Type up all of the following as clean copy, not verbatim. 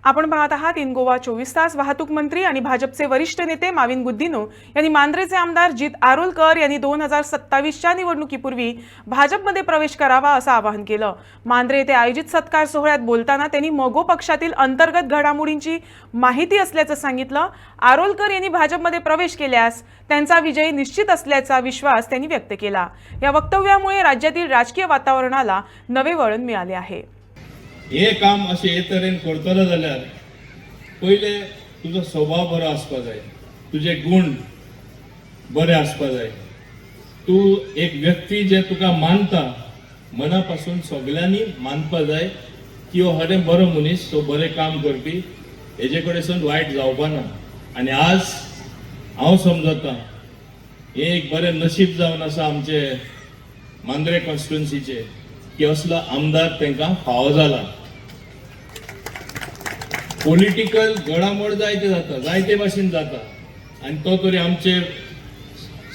आपण पाहत आहात इन गोवा 24 तास। वाहतूक मंत्री आणि भाजपचे वरिष्ठ नेते माविन गुद्दिनो यांनी मांद्रेचे आमदार जित आरोलकर यांनी 2027च्या निवडणुकीपूर्वी भाजपमध्ये प्रवेश करावा असं आवाहन केलं। मांद्रे येथे आयोजित सत्कार सोहळ्यात बोलताना त्यांनी मगो पक्षातील अंतर्गत घडामोडींची माहिती असल्याचं सांगितलं। आरोलकर यांनी भाजपमध्ये प्रवेश केल्यास त्यांचा विजय निश्चित असल्याचा विश्वास त्यांनी व्यक्त केला। या वक्तव्यामुळे राज्यातील राजकीय वातावरणाला नवे वळण मिळाले आहे। हे काम असे हे तरेन करतलो जाल्यार पहिले तुजो स्वभाव बरो आसपा जाय, तुझे गुण बरे आसपा जाय, तू एक व्यक्ती जे तुका मानता मनापासून सगळ्यांनी मानपा जाय की हो हरे बरो मनीस, तो बरे काम करपी, हेजे कडेसून वायट जावपा ना। आणि आज हांव समजता हे एक बरे नशीब जावन आसा आमचे मांद्रे कॉन्स्टिट्युएन्सीचे की असलो आमदार तांकां फावो जाला। पॉलिटिकल घडामोड जायते जाता, जायते भाशेन जाता आणि तो तरी आमचे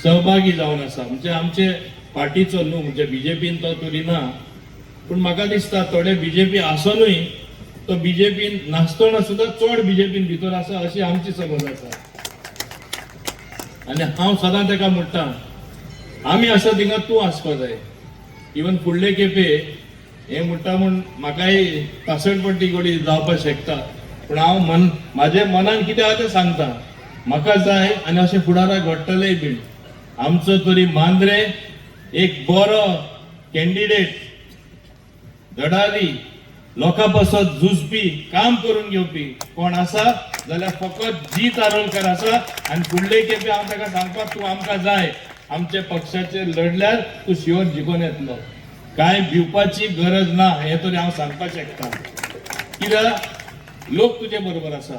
सहभागी जावन आसा। म्हणजे आमचे पार्टीचो न्हू, म्हणजे बीजेपीन तो तरी ना, पूण म्हाका दिसता थोडे बीजेपी आसुनूय तो बीजेपीन नासतना सुद्धा चड बीजेपीन भितर आसा अशी आमची समज आसा। आणि हांव सदां ताका म्हणटा आमी आसा थिंगा तूं आसपा जाय। इवन फुडले खेपे हे म्हणटा म्हूण म्हाकाय कासडपट्टी गोडी जावपाक शकता, पूण हांव म्हाजे मनान कितें आहा तें सांगता, म्हाका जाय आनी अशें फुडाराक घडटलेंय बीन। आमचो तरी मांद्रे एक बरो कॅन्डिडेट, धडारी, लोकां पासत झुजपी, काम करून घेवपी कोण आसा जाल्यार फकत जीत आरोलकर आसा। आनी फुडले खेपे हांव ताका सांगपाक तूं आमकां जाय, आमच्या पक्षाचेर लढल्यार तू शिवर जिखून येतलो, काय भिवपाची गरज ना, हे तरी हांव सांगपाक शकता। कित्याक लोक तुजे बरोबर आसा।